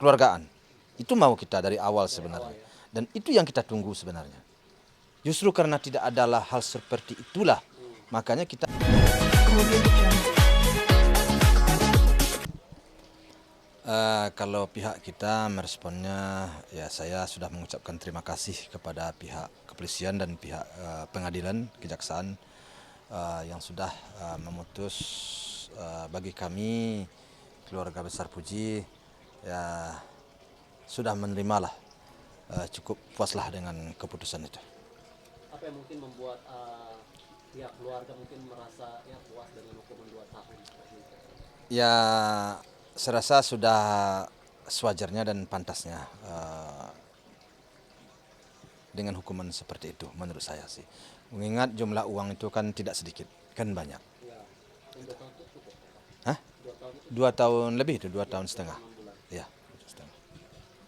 kekeluargaan. Itu mau kita dari awal sebenarnya. Dan itu yang kita tunggu sebenarnya. Justru karena tidak adalah hal seperti itulah, makanya kita... Kalau pihak kita meresponnya, ya saya sudah mengucapkan terima kasih kepada pihak kepolisian dan pihak pengadilan, kejaksaan yang sudah memutus bagi kami keluarga besar Puji, ya sudah menerimalah, cukup puaslah dengan keputusan itu. Apa yang mungkin membuat pihak keluarga mungkin merasa ya puas dengan hukuman 2 tahun seperti itu? Ya, saya rasa sudah sewajarnya dan pantasnya dengan hukuman seperti itu menurut saya sih. Mengingat jumlah uang itu kan tidak sedikit, kan banyak. Ya, yang 2 tahun itu cukup. Hah? 2 tahun itu 2 tahun lebih itu, 2 tahun setengah. 6 bulan. Ya, setengah.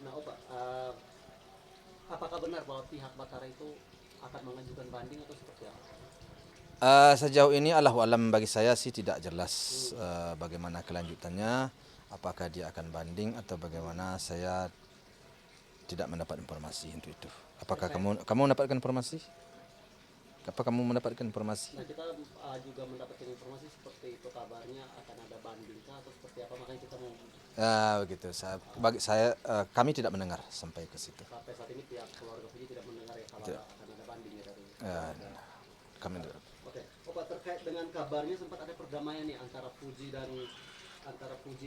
Nah, Opa, apakah benar bahwa pihak Batara itu akan mengajukan banding atau seperti apa? Sejauh ini Allahu alam, bagi saya sih tidak jelas bagaimana kelanjutannya, apakah dia akan banding atau bagaimana, saya tidak mendapat informasi untuk itu. Apakah kamu mendapatkan informasi? Apa kamu mendapatkan informasi? Nah, kita juga mendapatkan informasi seperti itu, kabarnya akan ada banding atau seperti apa, makanya kita mau... Begitu. Bagi saya, kami tidak mendengar sampai ke situ. Sampai saat ini pihak keluarga Puji tidak mendengar ya kalau akan ada banding ya dari... Kami Oke, Opa, terkait dengan kabarnya sempat ada perdamaian nih antara Puji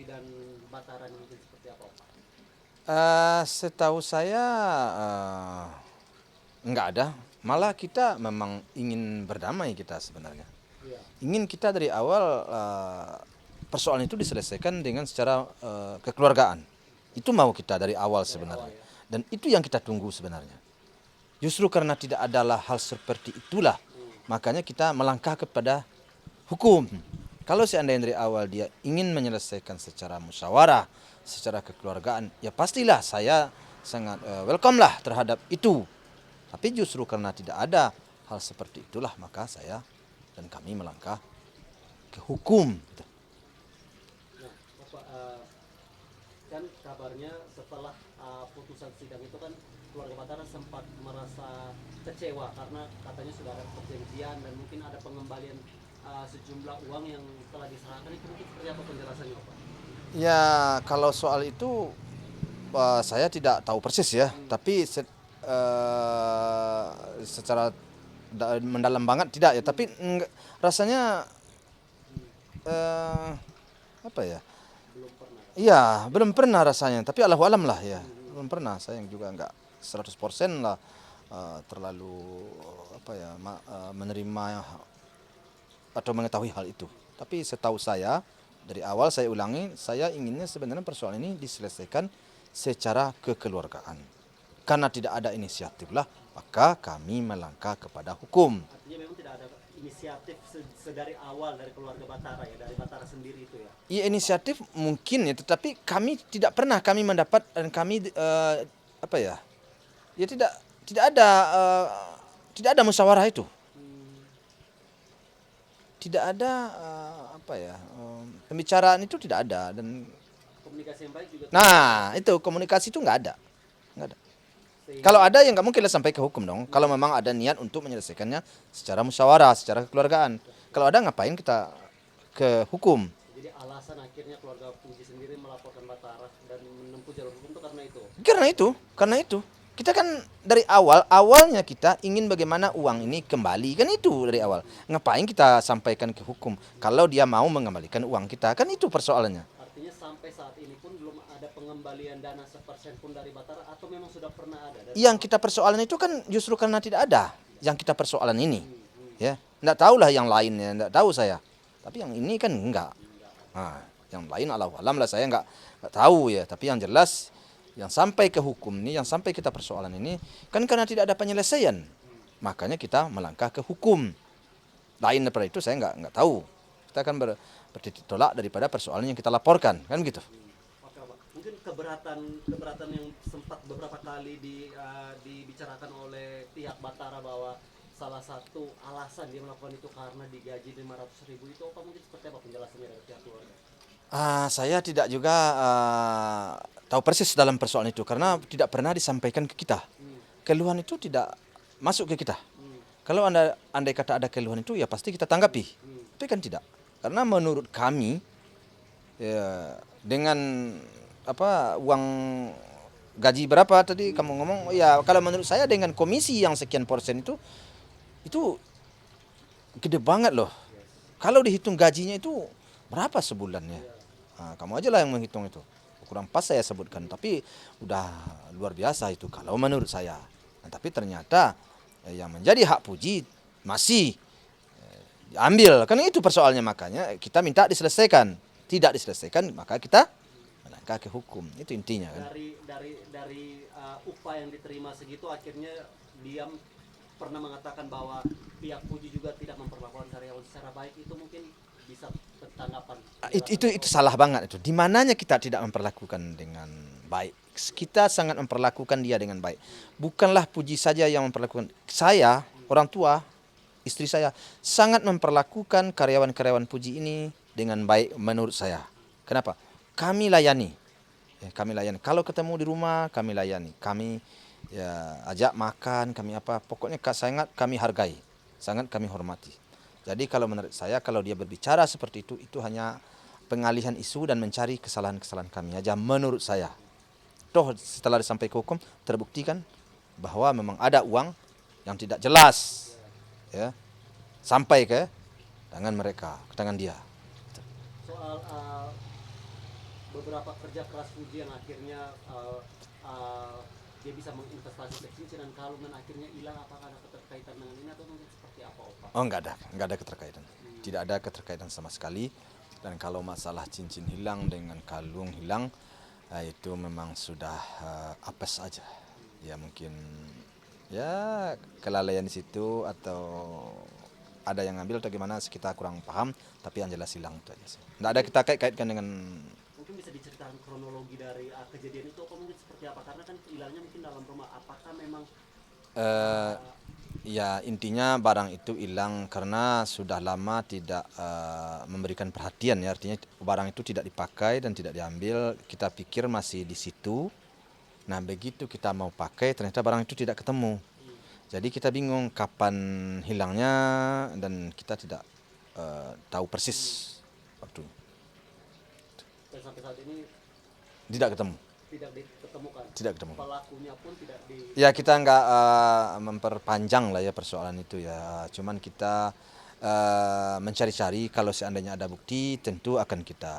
dan Batara, mungkin seperti apa, Opa? Setahu saya enggak ada. Malah kita memang ingin berdamai kita sebenarnya. Iya. Ingin kita dari awal persoalan itu diselesaikan dengan secara kekeluargaan. Itu mau kita dari awal sebenarnya. Dan itu yang kita tunggu sebenarnya. Justru karena tidak adalah hal seperti itulah, makanya kita melangkah kepada hukum. Kalau seandainya dari awal dia ingin menyelesaikan secara musyawarah, secara kekeluargaan, ya pastilah saya sangat welcome lah terhadap itu. Tapi justru karena tidak ada hal seperti itulah, maka saya dan kami melangkah ke hukum. Nah, Bapak, kan kabarnya setelah putusan sidang itu kan keluarga Batara sempat merasa kecewa karena katanya sudah ada perjanjian dan mungkin ada pengembalian sejumlah uang yang telah diserahkan. Itu mungkin seperti apa penjelasannya, Pak? Ya, kalau soal itu saya tidak tahu persis ya, tapi secara mendalam banget tidak ya, tapi rasanya apa ya? Belum pernah. Iya, belum pernah rasanya, tapi Allahu alam lah ya. Belum pernah, saya juga enggak 100% lah terlalu apa ya, menerima atau mengetahui hal itu. Tapi setahu saya dari awal, saya ulangi, saya inginnya sebenarnya persoalan ini diselesaikan secara kekeluargaan. Karena tidak ada inisiatif lah, maka kami melangkah kepada hukum. Artinya memang tidak ada inisiatif sedari awal dari keluarga Batara ya, dari Batara sendiri itu ya. Iya, inisiatif mungkin ya, tetapi kami tidak pernah kami mendapat, dan kami apa ya? Ya tidak ada musyawarah itu. Tidak ada apa ya? Pembicaraan itu tidak ada, dan Komunikasi yang baik juga. nah, itu komunikasi itu nggak ada. Nggak ada. Sehingga, Kalau ada ya nggak mungkin lah sampai ke hukum dong. Kalau memang ada niat untuk menyelesaikannya secara musyawarah, secara kekeluargaan. Kalau ada, ngapain kita ke hukum? jadi alasan akhirnya keluarga Puji sendiri melaporkan Batara dan menempuh jalur hukum itu karena itu. Karena itu. Kita kan dari awalnya kita ingin bagaimana uang ini kembali, kan itu dari awal. Ngapain kita sampaikan ke hukum kalau dia mau mengembalikan uang kita, kan itu persoalannya. Artinya sampai saat ini pun belum ada pengembalian dana sepersen pun dari Batara, atau memang sudah pernah ada? Yang kita persoalan itu kan justru karena tidak ada. Yang kita persoalan ini, ya, nggak tahulah yang lainnya, nggak tahu saya. Tapi yang ini kan enggak. Nah, yang lain Allahu alam lah, saya nggak tahu ya. Tapi yang jelas, yang sampai ke hukum ini, yang sampai kita persoalan ini, kan karena tidak ada penyelesaian. Makanya kita melangkah ke hukum. Lain daripada itu saya nggak tahu. Kita akan bertitik tolak daripada persoalan yang kita laporkan, kan gitu. Oke, Pak. Mungkin keberatan yang sempat beberapa kali dibicarakan oleh pihak Batara bahwa salah satu alasan dia melakukan itu karena digaji 500.000 itu, apa mungkin seperti apa penjelasannya dari pihak keluarga? Saya tidak juga tahu persis dalam persoalan itu karena tidak pernah disampaikan ke kita. Hmm. Keluhan itu tidak masuk ke kita. Hmm. Kalau andai kata ada keluhan itu ya pasti kita tanggapi. Hmm. Tapi kan tidak. Karena menurut kami ya, dengan uang gaji berapa tadi kamu ngomong, ya kalau menurut saya dengan komisi yang sekian persen itu gede banget loh. Kalau dihitung gajinya itu berapa sebulannya? Nah, kamu aja lah yang menghitung itu. Kurang pas saya sebutkan, tapi udah luar biasa itu kalau menurut saya. Nah, tapi ternyata yang menjadi hak Puji masih diambil. Kan itu persoalannya, makanya kita minta diselesaikan. Tidak diselesaikan maka kita melangkah ke hukum. Itu intinya kan. Dari upah yang diterima segitu akhirnya diam pernah mengatakan bahwa pihak Puji juga tidak memperlakukan karyawan secara baik, itu mungkin bisa bertanggapan. Itu salah banget itu. Di mananya kita tidak memperlakukan dengan baik. Kita sangat memperlakukan dia dengan baik. Bukanlah Puji saja yang memperlakukan. Saya, orang tua, istri saya sangat memperlakukan karyawan-karyawan Puji ini dengan baik menurut saya. Kenapa? Kami layani. Kami layani. Kalau ketemu di rumah kami layani. Kami ya ajak makan, kami apa. Pokoknya sangat kami hargai. Sangat kami hormati. Jadi kalau menurut saya kalau dia berbicara seperti itu hanya pengalihan isu dan mencari kesalahan-kesalahan kami aja menurut saya. Toh setelah disampaikan ke hukum terbuktikan bahwa memang ada uang yang tidak jelas ya sampai ke tangan mereka, ke tangan dia. Soal beberapa kerja keras Puji yang akhirnya dia bisa menginvestasi ke cincin dan kalung dan akhirnya hilang, apakah ada keterkaitan dengan ini atau mungkin seperti apa, Opa? Oh, enggak ada keterkaitan. Tidak ada keterkaitan sama sekali. Dan kalau masalah cincin hilang dengan kalung hilang, itu memang sudah apes aja. Ya mungkin ya kelalaian di situ atau ada yang ngambil atau gimana kita kurang paham, tapi yang jelas hilang itu aja sih. Enggak ada kita kaitkan dengan. Mungkin bisa diceritakan kronologi dari kejadian itu, apa mungkin seperti apa, karena kan hilangnya mungkin dalam rumah, apakah memang eh Ya intinya barang itu hilang karena sudah lama tidak memberikan perhatian ya, artinya barang itu tidak dipakai dan tidak diambil. Kita pikir masih di situ. Nah begitu kita mau pakai ternyata barang itu tidak ketemu. Jadi kita bingung kapan hilangnya dan kita tidak tahu persis waktu. dan sampai saat ini Tidak ketemu, tidak ditemukan, tidak ketemu. pelakunya pun tidak di. Ya kita nggak memperpanjang lah ya persoalan itu ya. Cuman kita mencari-cari, kalau seandainya ada bukti tentu akan kita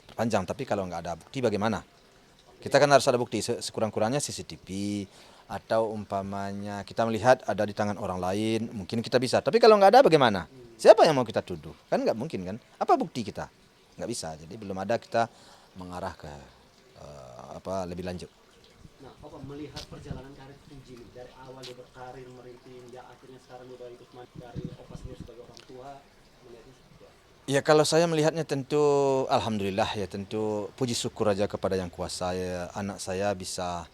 perpanjang. Tapi kalau nggak ada bukti bagaimana? Kita kan harus ada bukti, sekurang-kurangnya CCTV atau umpamanya kita melihat ada di tangan orang lain, mungkin kita bisa. Tapi kalau nggak ada bagaimana? Siapa yang mau kita tuduh? Kan nggak mungkin kan? Apa bukti kita? Nggak bisa. Jadi belum ada kita mengarah ke lebih lanjut. Nah, apa melihat perjalanan karir Puji nih, dari awal dia berkarir merintis ya akhirnya sekarang udah ikut dari Opa sendiri sebagai orang tua, melihatnya seperti apa? Ya kalau saya melihatnya tentu alhamdulillah ya, tentu puji syukur aja kepada yang kuasa ya, anak saya bisa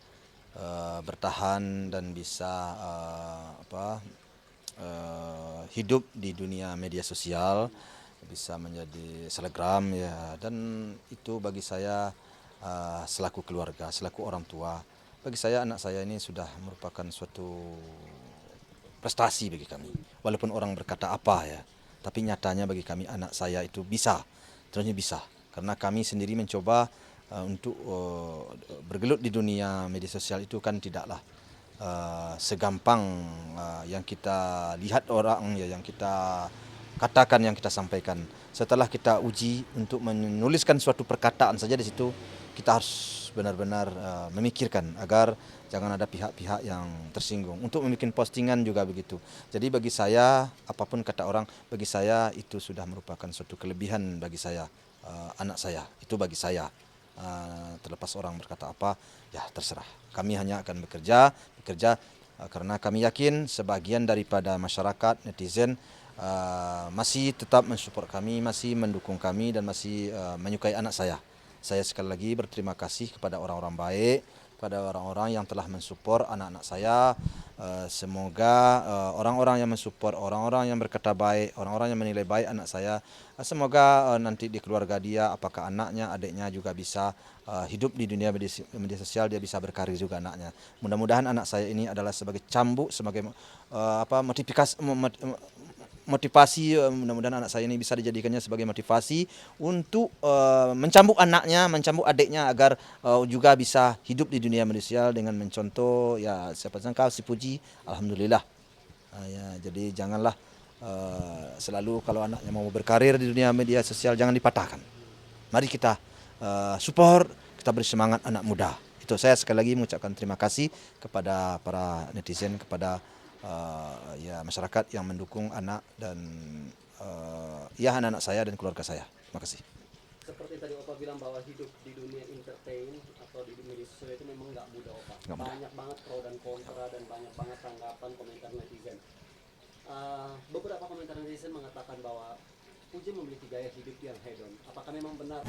bertahan dan bisa hidup di dunia media sosial, bisa menjadi selebgram ya, dan itu bagi saya selaku keluarga, selaku orang tua, bagi saya anak saya ini sudah merupakan suatu prestasi bagi kami. Walaupun orang berkata apa ya, tapi nyatanya bagi kami anak saya itu bisa, terusnya bisa. Karena kami sendiri mencoba untuk bergelut di dunia media sosial itu kan tidaklah segampang yang kita lihat orang ya, yang kita katakan, yang kita sampaikan. Setelah kita uji untuk menuliskan suatu perkataan saja di situ, kita harus benar-benar memikirkan agar jangan ada pihak-pihak yang tersinggung. Untuk membuat postingan juga begitu. Jadi bagi saya, apapun kata orang, bagi saya itu sudah merupakan suatu kelebihan bagi saya, anak saya. Itu bagi saya. Terlepas orang berkata apa, ya terserah. Kami hanya akan bekerja karena kami yakin sebagian daripada masyarakat, netizen, masih tetap mensupport kami, masih mendukung kami dan masih menyukai anak saya. Saya sekali lagi berterima kasih kepada orang-orang baik kepada orang-orang yang telah mensupport anak-anak saya. Semoga orang-orang yang mensupport, orang-orang yang berkata baik, orang-orang yang menilai baik anak saya, semoga nanti di keluarga dia, apakah anaknya, adiknya juga bisa hidup di dunia media sosial, dia bisa berkarir juga anaknya. Mudah-mudahan anak saya ini adalah sebagai cambuk, sebagai motivasi. Mudah-mudahan anak saya ini bisa dijadikannya sebagai motivasi untuk mencambuk anaknya, mencambuk adiknya agar juga bisa hidup di dunia media sosial dengan mencontoh ya siapa sangka si Puji, alhamdulillah. Ya, jadi janganlah selalu kalau anaknya mau berkarir di dunia media sosial jangan dipatahkan. Mari kita support, kita beri semangat anak muda. Itu saya sekali lagi mengucapkan terima kasih kepada para netizen, kepada ya masyarakat yang mendukung anak dan ya anak-anak saya dan keluarga saya. Terima kasih. Seperti tadi Opa bilang bahwa hidup di dunia entertain atau di media sosial itu memang nggak mudah, Opa. Nggak mudah. Banyak banget pro dan kontra dan banyak banget tanggapan komentar netizen. Beberapa komentar netizen mengatakan bahwa Puji memiliki gaya hidup yang hedon. Apakah memang benar?